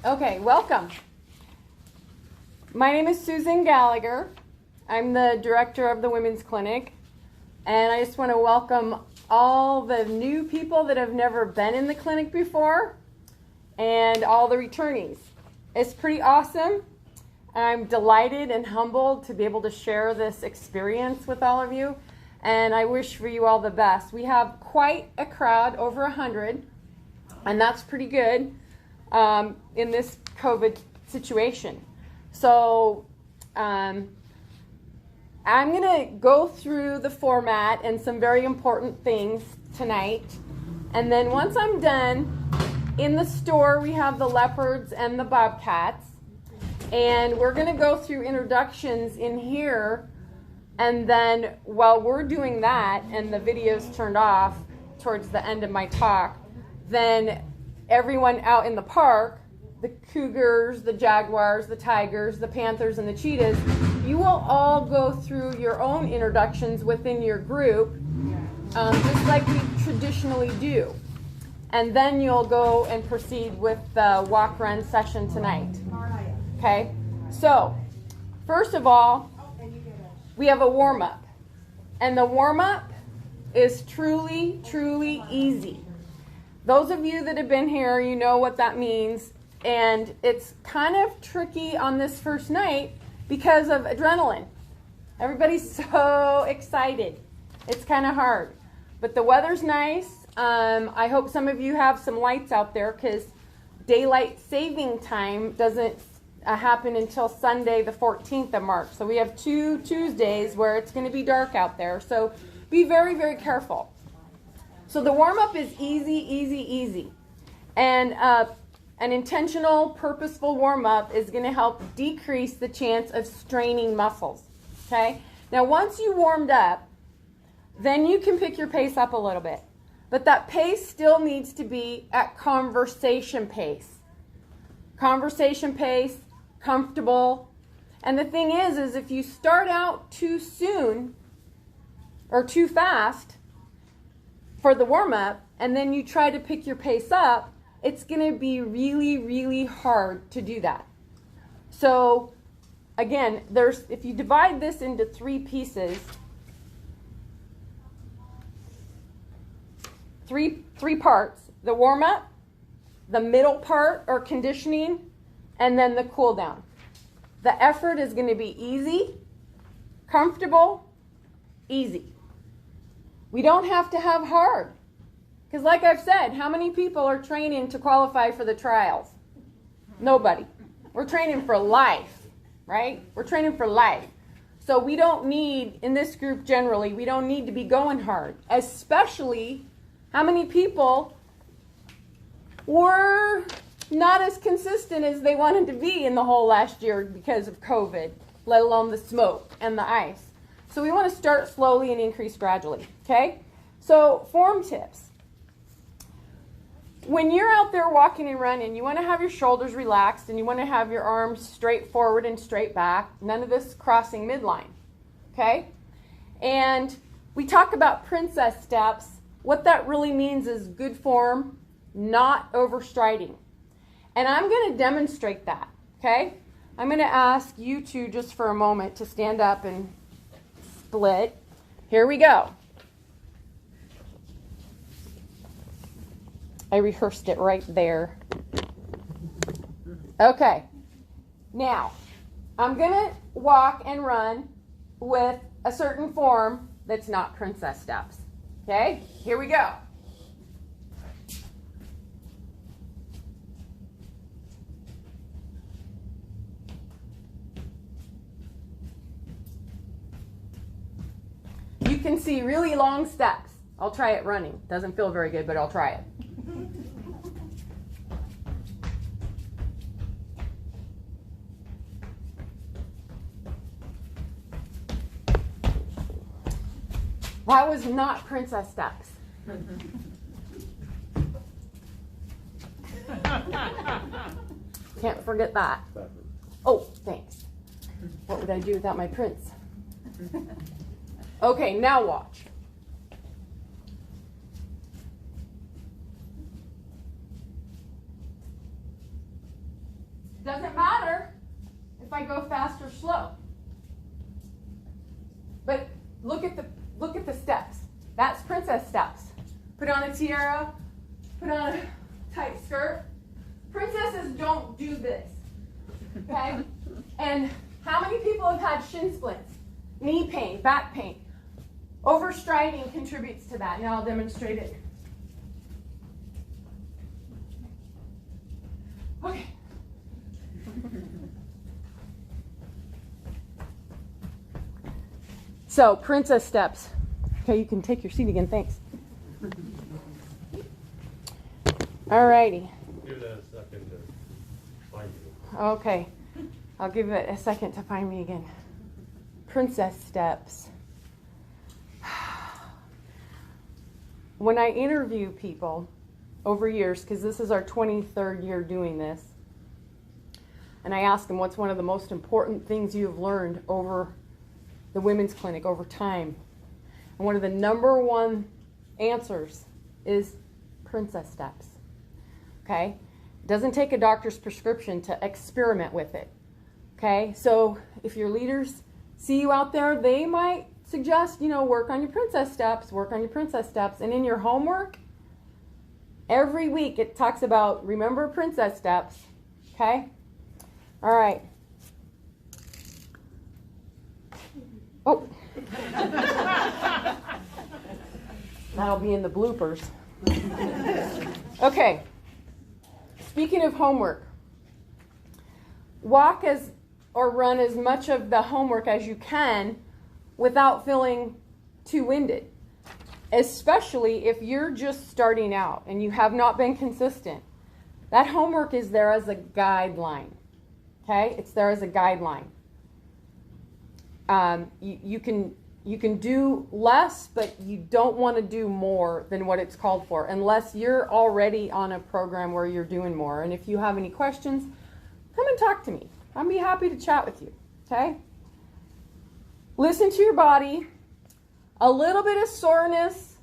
Okay, welcome. My name is Susan Gallagher. I'm the director of the Women's Clinic, and I just want to welcome all the new people that have never been in the clinic before and all the returnees. It's pretty awesome. I'm delighted and humbled to be able to share this experience with all of you, and I wish for you all the best. We have quite a crowd, over 100, and that's pretty good in this COVID situation. So I'm going to go through the format and some very important things tonight. And then once I'm done, in the store we have the leopards and the bobcats. And we're going to go through introductions in here. And then while we're doing that and the video's turned off towards the end of my talk, then everyone out in the park, the cougars, the jaguars, the tigers, the panthers, and the cheetahs, you will all go through your own introductions within your group, just like we traditionally do. And then you'll go and proceed with the walk-run session tonight. Okay? So, first of all, we have a warm-up. And the warm-up is truly, truly easy. Those of you that have been here, you know what that means. And it's kind of tricky on this first night because of adrenaline. Everybody's so excited. It's kind of hard. But the weather's nice. I hope some of you have some lights out there because daylight saving time doesn't happen until Sunday the 14th of March. So we have 2 Tuesdays where it's going to be dark out there. So be very, very careful. So the warm-up is easy, easy, easy. And an intentional, purposeful warm-up is going to help decrease the chance of straining muscles. Okay? Now, once you warmed up, then you can pick your pace up a little bit. But that pace still needs to be at conversation pace. Conversation pace, comfortable. And the thing is if you start out too soon or too fast for the warm-up, and then you try to pick your pace up, it's going to be really, really hard to do that. So, again, if you divide this into 3 pieces, three parts: the warm-up, the middle part or conditioning, and then the cool down. The effort is going to be easy, comfortable, easy. We don't have to have hard. Because like I've said, how many people are training to qualify for the trials? Nobody. We're training for life, right? We're training for life. So we don't need, in this group generally, we don't need to be going hard. Especially, how many people were not as consistent as they wanted to be in the whole last year because of COVID, let alone the smoke and the ice. So we want to start slowly and increase gradually, okay? So form tips. When you're out there walking and running, you want to have your shoulders relaxed and you want to have your arms straight forward and straight back. None of this crossing midline, okay? And we talk about princess steps. What that really means is good form, not overstriding. And I'm going to demonstrate that, okay? I'm going to ask you two just for a moment to stand up and split. Here we go. I rehearsed it right there. Okay. Now, I'm going to walk and run with a certain form that's not princess steps. Okay? Here we go. You can see really long steps. I'll try it running. Doesn't feel very good, but I'll try it. That was not princess steps. Can't forget that. Oh, thanks. What would I do without my prince? Okay, now watch. Doesn't matter if I go fast or slow. But look at the steps. That's princess steps. Put on a tiara, put on a tight skirt. Princesses don't do this. Okay? And how many people have had shin splints, knee pain, back pain? Overstriding contributes to that. Now I'll demonstrate it. Okay. So, princess steps. Okay, you can take your seat again. Thanks. All righty. Give that a second to find you. Okay. I'll give it a second to find me again. Princess steps. When I interview people over years, because this is our 23rd year doing this, and I ask them what's one of the most important things you've learned over the women's clinic over time. And one of the number one answers is princess steps. Okay? It doesn't take a doctor's prescription to experiment with it. Okay? So if your leaders see you out there, they might suggest, work on your princess steps, work on your princess steps. And in your homework, every week it talks about remember princess steps. Okay? All right. Oh. That'll be in the bloopers. Okay. Speaking of homework, walk or run as much of the homework as you can without feeling too winded, especially if you're just starting out and you have not been consistent. That homework is there as a guideline. Okay? It's there as a guideline. You can do less, but you don't want to do more than what it's called for unless you're already on a program where you're doing more. And if you have any questions, come and talk to me. I'll be happy to chat with you. Okay? Listen to your body. A little bit of soreness,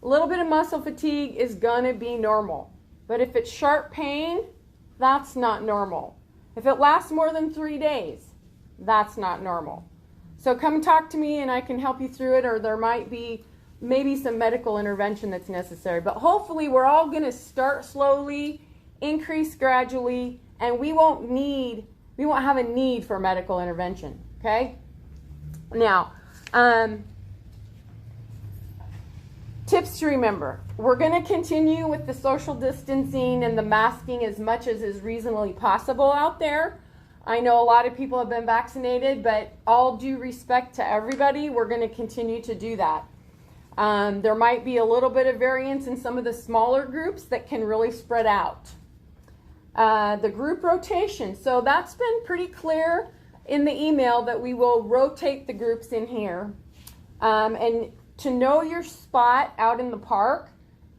a little bit of muscle fatigue is going to be normal. But if it's sharp pain, that's not normal. If it lasts more than 3 days, that's not normal. So come talk to me and I can help you through it, or there might be maybe some medical intervention that's necessary. But hopefully we're all going to start slowly, increase gradually, and we won't have a need for medical intervention. Okay? Now, tips to remember. We're going to continue with the social distancing and the masking as much as is reasonably possible out there. I know a lot of people have been vaccinated, but all due respect to everybody, we're going to continue to do that. There might be a little bit of variance in some of the smaller groups that can really spread out. The group rotation. So that's been pretty clear in the email that we will rotate the groups in here. And to know your spot out in the park,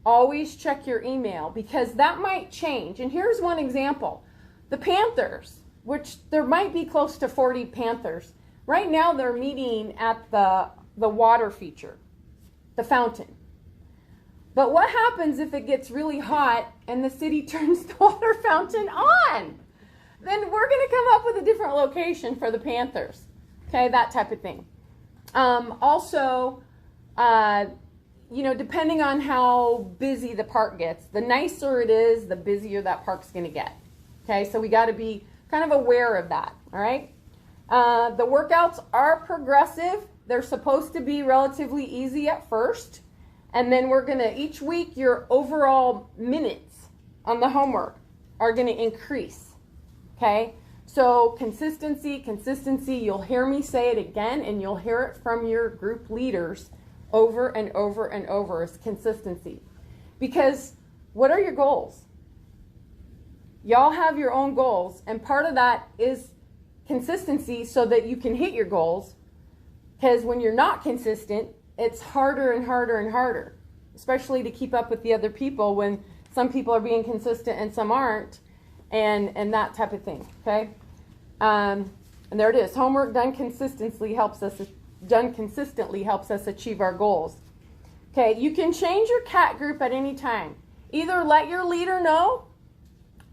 always check your email because that might change. And here's one example. The Panthers, which there might be close to 40 Panthers. Right now they're meeting at the water feature, the fountain. But what happens if it gets really hot and the city turns the water fountain on? Then we're going to come up with a different location for the Panthers. Okay, that type of thing. Also, depending on how busy the park gets, the nicer it is, the busier that park's going to get. Okay, so we got to be kind of aware of that, all right? The workouts are progressive. They're supposed to be relatively easy at first. And then we're going to, each week, your overall minutes on the homework are going to increase, okay? So consistency, you'll hear me say it again, and you'll hear it from your group leaders over and over and over, is consistency. Because what are your goals? Y'all have your own goals, and part of that is consistency so that you can hit your goals. Because when you're not consistent, it's harder and harder and harder, especially to keep up with the other people when some people are being consistent and some aren't, and that type of thing, okay? And there it is. Homework done consistently helps us achieve our goals. Okay, you can change your cat group at any time. Either let your leader know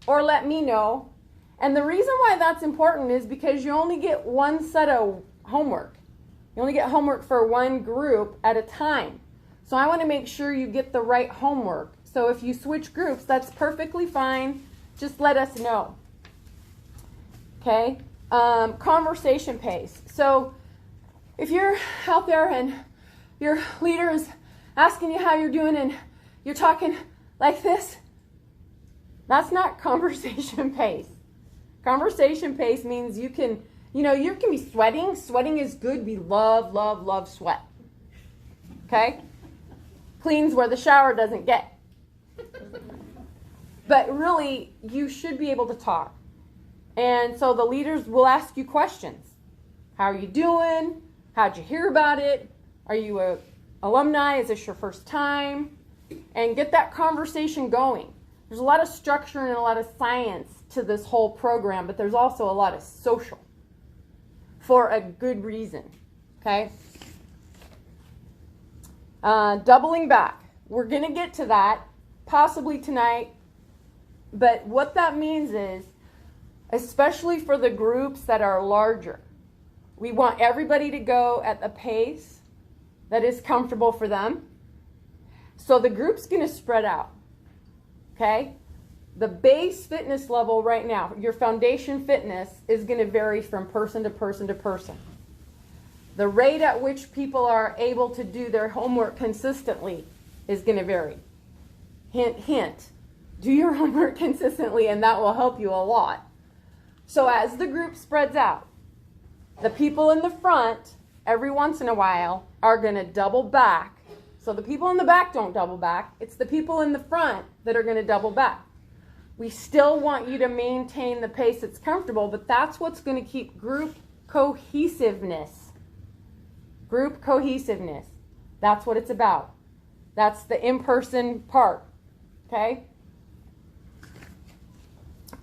or let me know, And the reason why that's important is because you only get one set of homework. You only get homework for one group at a time. So I want to make sure you get the right homework. So if you switch groups, that's perfectly fine. Just let us know. Okay? Conversation pace. So if you're out there and your leader is asking you how you're doing and you're talking like this, that's not conversation pace. Conversation pace means you can be sweating. Sweating is good. We love, love, love sweat. Okay? Cleans where the shower doesn't get. But really, you should be able to talk. And so the leaders will ask you questions. How are you doing? How'd you hear about it? Are you a alumni? Is this your first time? And get that conversation going. There's a lot of structure and a lot of science to this whole program, but there's also a lot of social for a good reason. Okay? Doubling back. We're going to get to that possibly tonight. But what that means is, especially for the groups that are larger, we want everybody to go at the pace that is comfortable for them. So the group's going to spread out. Okay? The base fitness level right now, your foundation fitness, is going to vary from person to person to person. The rate at which people are able to do their homework consistently is going to vary. Hint, hint. Do your homework consistently, and that will help you a lot. So as the group spreads out, the people in the front, every once in a while, are going to double back. So the people in the back don't double back. It's the people in the front that are going to double back. We still want you to maintain the pace that's comfortable, but that's what's going to keep group cohesiveness. Group cohesiveness. That's what it's about. That's the in-person part. Okay?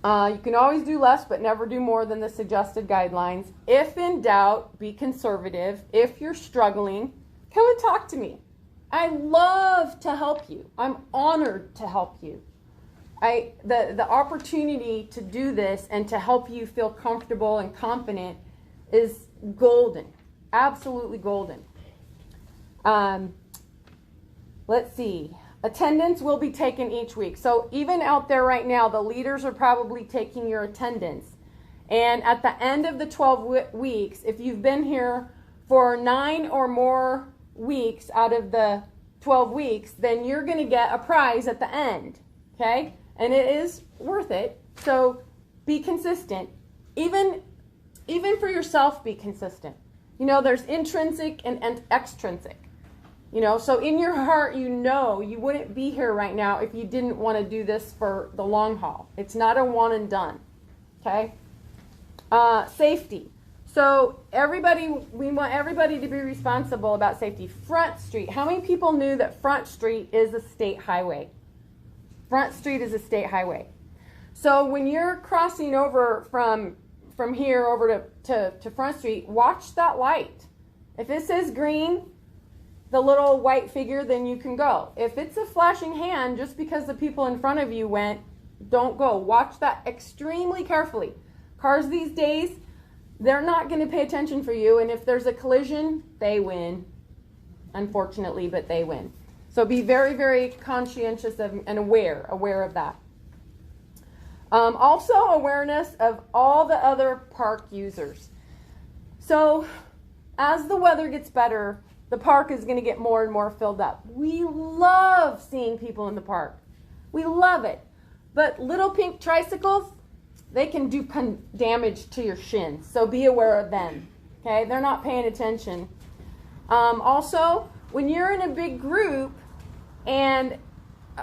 You can always do less, but never do more than the suggested guidelines. If in doubt, be conservative. If you're struggling, come and talk to me. I love to help you. I'm honored to help you. The opportunity to do this and to help you feel comfortable and confident is golden. Absolutely golden. Let's see. Attendance will be taken each week. So even out there right now, the leaders are probably taking your attendance. And at the end of the 12 weeks, if you've been here for 9 or more weeks out of the 12 weeks, then you're going to get a prize at the end. Okay? And it is worth it. So be consistent. Even for yourself, be consistent. You know, there's intrinsic and extrinsic. You know, so in your heart, you know you wouldn't be here right now if you didn't want to do this for the long haul. It's not a one and done. Okay? Safety. So we want everybody to be responsible about safety. Front Street. How many people knew that Front Street is a state highway? Front Street is a state highway. So when you're crossing over from here over to Front Street, watch that light. If it says green, the little white figure, then you can go. If it's a flashing hand, just because the people in front of you went, don't go. Watch that extremely carefully. Cars these days, they're not going to pay attention for you, and if there's a collision, they win. Unfortunately, but they win. So be very, very conscientious and aware of that. Also awareness of all the other park users. So as the weather gets better, the park is going to get more and more filled up. We love seeing people in the park. We love it. But little pink tricycles, they can do damage to your shins. So be aware of them. Okay? They're not paying attention. Also, when you're in a big group and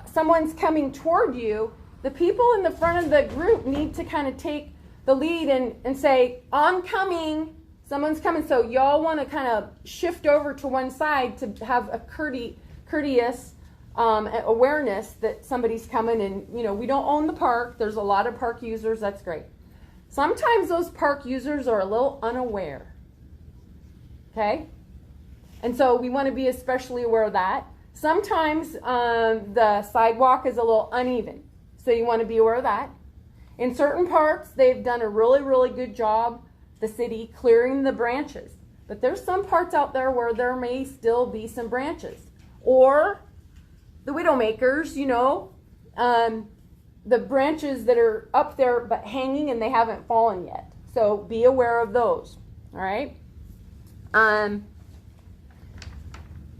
someone's coming toward you, the people in the front of the group need to kind of take the lead and say, I'm coming. Someone's coming. So y'all want to kind of shift over to one side to have a courteous awareness that somebody's coming. And, you know, we don't own the park. There's a lot of park users. That's great. Sometimes those park users are a little unaware. Okay? And so we want to be especially aware of that. Sometimes the sidewalk is a little uneven. So you want to be aware of that. In certain parts, they've done a really, really good job, the city, clearing the branches. But there's some parts out there where there may still be some branches. Or the widowmakers, the branches that are up there but hanging and they haven't fallen yet. So be aware of those. All right?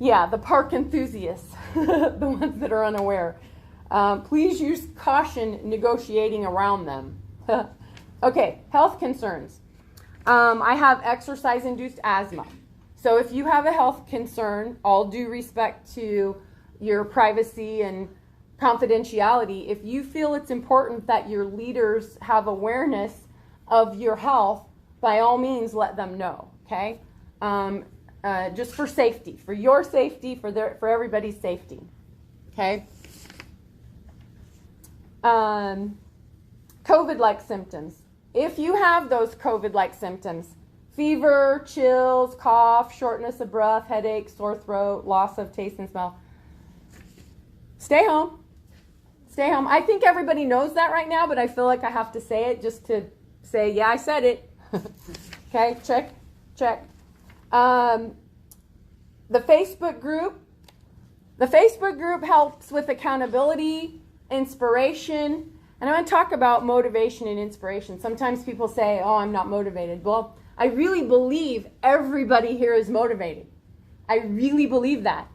The park enthusiasts, the ones that are unaware. Please use caution negotiating around them. Okay, health concerns. I have exercise-induced asthma. So if you have a health concern, all due respect to your privacy and confidentiality, if you feel it's important that your leaders have awareness of your health, by all means let them know, okay? Just for safety, for your safety, for everybody's safety, okay? COVID-like symptoms. If you have those COVID-like symptoms, fever, chills, cough, shortness of breath, headache, sore throat, loss of taste and smell, stay home. Stay home. I think everybody knows that right now, but I feel like I have to say it just to say, yeah, I said it. Okay, check. The Facebook group. The Facebook group helps with accountability, inspiration, and I want to talk about motivation and inspiration. Sometimes people say, oh, I'm not motivated. Well, I really believe everybody here is motivated. I really believe that.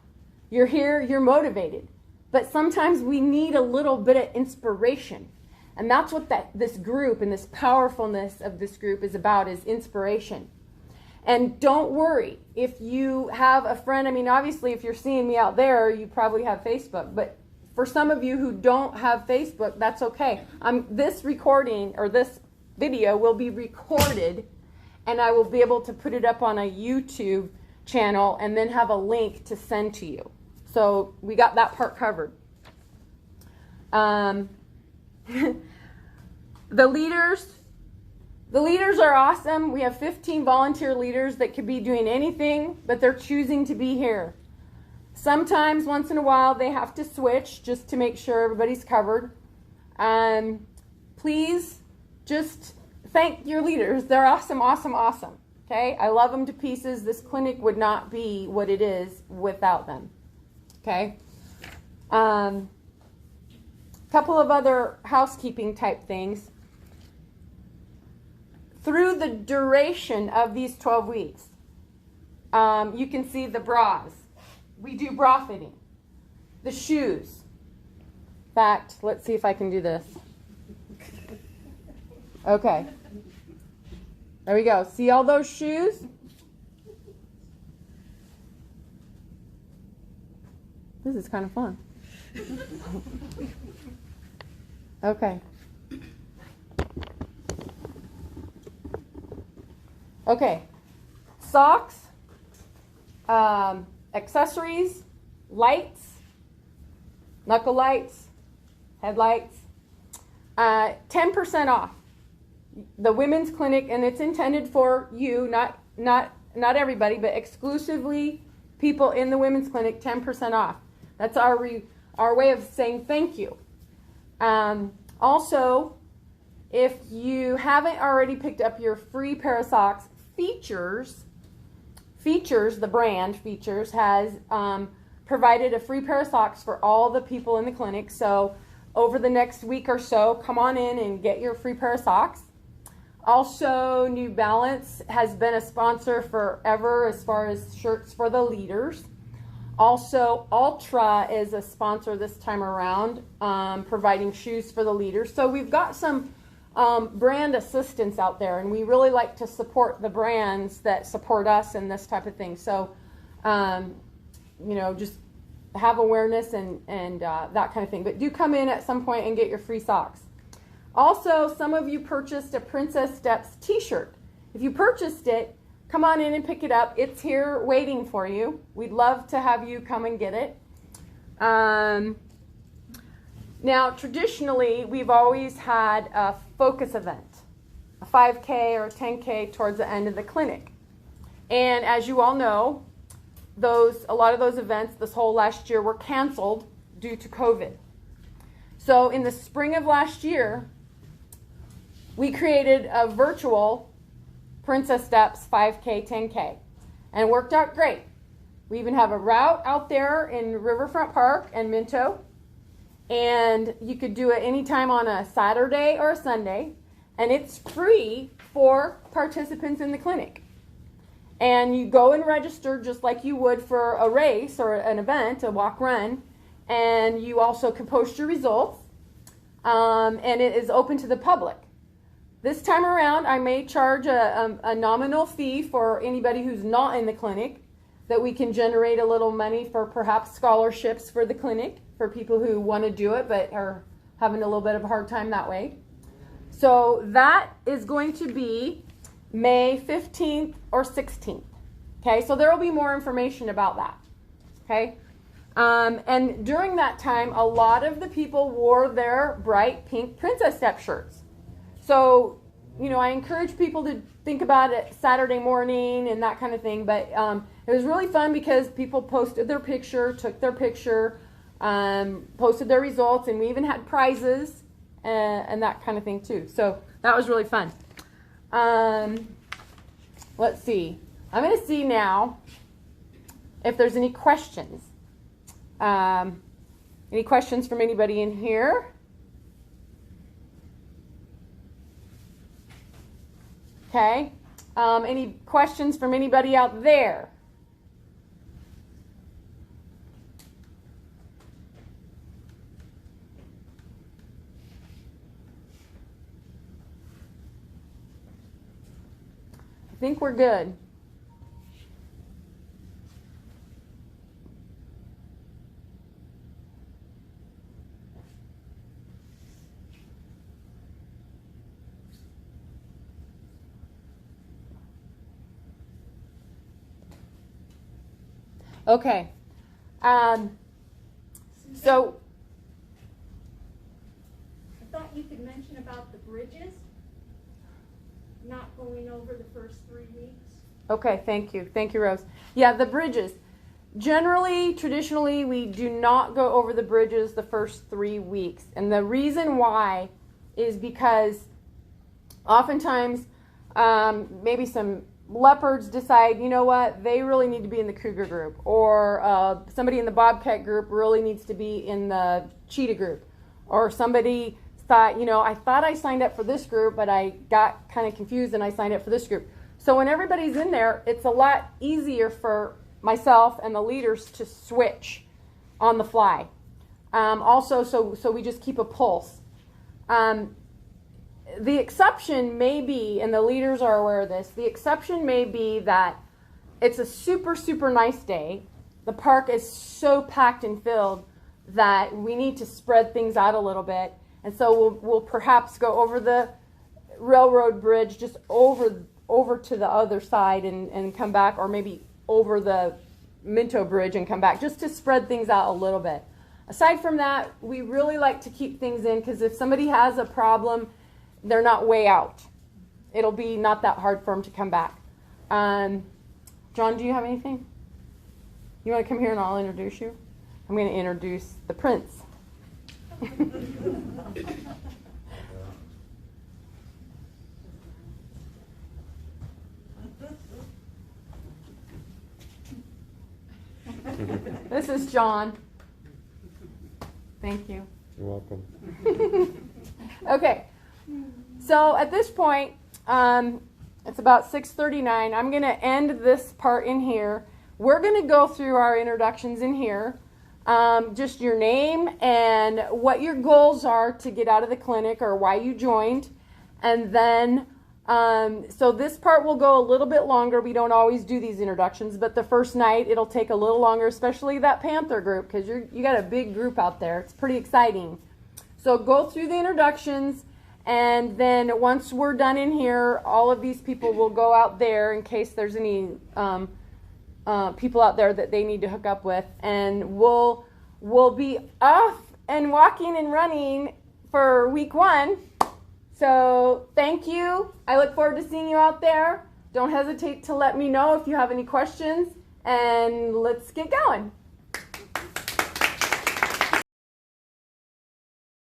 You're here, you're motivated. But sometimes we need a little bit of inspiration. And that's what this group and this powerfulness of this group is about, is inspiration. And don't worry if you have a friend. I mean, obviously, if you're seeing me out there, you probably have Facebook. But for some of you who don't have Facebook, that's okay. This recording or this video will be recorded, and I will be able to put it up on a YouTube channel and then have a link to send to you. So we got that part covered. The leaders are awesome. We have 15 volunteer leaders that could be doing anything, but they're choosing to be here. Sometimes, once in a while, they have to switch just to make sure everybody's covered. Please just thank your leaders. They're awesome, awesome, awesome. Okay? I love them to pieces. This clinic would not be what it is without them. Okay? Couple of other housekeeping type things. Through the duration of these 12 weeks, you can see the bras. We do bra fitting. The shoes. In fact, let's see if I can do this. Okay. There we go. See all those shoes? This is kind of fun. Okay. Okay. Socks, accessories, lights, knuckle lights, headlights, 10% off. The women's clinic, and it's intended for you, not everybody, but exclusively people in the women's clinic, 10% off. That's our way of saying thank you. Also, if you haven't already picked up your free pair of socks, Features, the brand Features, has provided a free pair of socks for all the people in the clinic. So over the next week or so, come on in and get your free pair of socks. Also, New Balance has been a sponsor forever as far as shirts for the leaders. Also, Ultra is a sponsor this time around, providing shoes for the leaders. So we've got some brand assistance out there, and we really like to support the brands that support us and this type of thing. So, just have awareness and that kind of thing. But do come in at some point and get your free socks. Also, some of you purchased a Princess Steps t-shirt. If you purchased it, come on in and pick it up. It's here waiting for you. We'd love to have you come and get it. Now, traditionally, we've always had a focus event, a 5K or a 10K towards the end of the clinic. And as you all know, a lot of those events this whole last year were canceled due to COVID. So in the spring of last year, we created a virtual Princess Steps 5K, 10K, and it worked out great. We even have a route out there in Riverfront Park and Minto, and you could do it anytime on a Saturday or a Sunday, and it's free for participants in the clinic. And you go and register just like you would for a race or an event, a walk run, and you also can post your results, and it is open to the public. This time around, I may charge a nominal fee for anybody who's not in the clinic, that we can generate a little money for perhaps scholarships for the clinic, for people who want to do it but are having a little bit of a hard time that way. So that is going to be May 15th or 16th. Okay, so there will be more information about that. Okay, and during that time, a lot of the people wore their bright pink Princess Step shirts. So, I encourage people to think about it Saturday morning and that kind of thing. But it was really fun because people posted their picture, took their picture, posted their results, and we even had prizes and that kind of thing too. So that was really fun. Let's see. I'm going to see now if there's any questions. Any questions from anybody in here? Okay. Any questions from anybody out there? I think we're good. Okay. So I thought you could mention about the bridges not going over the first 3 weeks. Okay, thank you. Thank you, Rose. Yeah, the bridges. Generally, traditionally, we do not go over the bridges the first 3 weeks. And the reason why is because oftentimes maybe some leopards decide, you know what, they really need to be in the cougar group. Or somebody in the bobcat group really needs to be in the cheetah group. Or somebody thought, I thought I signed up for this group, but I got kind of confused and I signed up for this group. So when everybody's in there, it's a lot easier for myself and the leaders to switch on the fly. Also, so we just keep a pulse. The exception may be, and the leaders are aware of this, the exception may be that it's a super, super nice day. The park is so packed and filled that we need to spread things out a little bit. And so we'll perhaps go over the railroad bridge, just over to the other side and come back, or maybe over the Minto Bridge and come back, just to spread things out a little bit. Aside from that, we really like to keep things in, because if somebody has a problem, they're not way out. It'll be not that hard for them to come back. John, do you have anything? You want to come here and I'll introduce you? I'm going to introduce the prince. This is John. Thank you. You're welcome. Okay, so at this point, it's about 6:39. I'm going to end this part in here. We're going to go through our introductions in here, just your name and what your goals are to get out of the clinic or why you joined. And then, so this part will go a little bit longer. We don't always do these introductions, but the first night it'll take a little longer, especially that Panther group, because you got a big group out there. It's pretty exciting. So go through the introductions, and then once we're done in here, all of these people will go out there in case there's any people out there that they need to hook up with, and we'll be off and walking and running for week 1. So thank you. I look forward to seeing you out there. Don't hesitate to let me know if you have any questions, and let's get going.